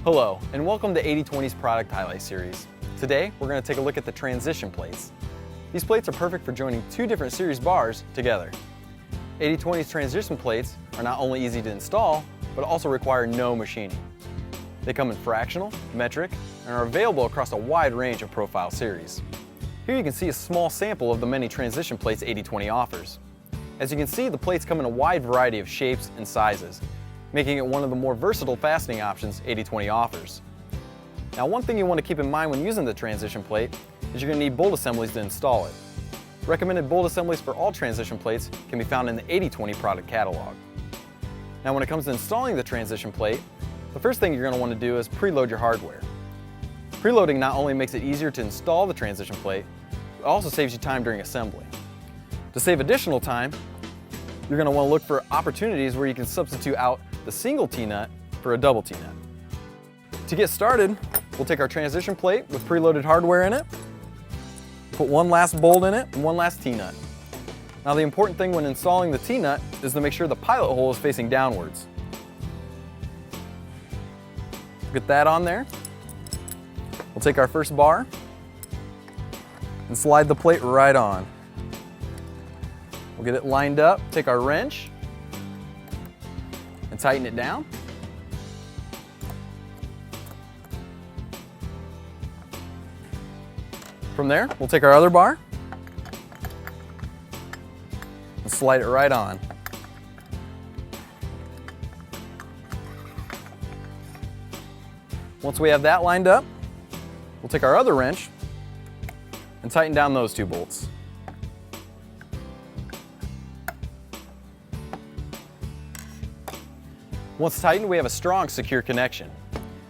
Hello, and welcome to 80/20's Product Highlight Series. Today, we're going to take a look at the transition plates. These plates are perfect for joining two different series bars together. 80/20's transition plates are not only easy to install, but also require no machining. They come in fractional, metric, and are available across a wide range of profile series. Here you can see a small sample of the many transition plates 80/20 offers. As you can see, the plates come in a wide variety of shapes and sizes, making it one of the more versatile fastening options 80/20 offers. Now, one thing you want to keep in mind when using the transition plate is you're going to need bolt assemblies to install it. Recommended bolt assemblies for all transition plates can be found in the 80/20 product catalog. Now, when it comes to installing the transition plate, the first thing you're going to want to do is preload your hardware. Preloading not only makes it easier to install the transition plate, it also saves you time during assembly. To save additional time, you're going to want to look for opportunities where you can substitute out the single T-nut for a double T-nut. To get started, we'll take our transition plate with preloaded hardware in it, put one last bolt in it and one last T-nut. Now, the important thing when installing the T-nut is to make sure the pilot hole is facing downwards. Get that on there. We'll take our first bar and slide the plate right on. We'll get it lined up, take our wrench and tighten it down. From there, we'll take our other bar and slide it right on. Once we have that lined up, we'll take our other wrench and tighten down those two bolts. Once tightened, we have a strong, secure connection.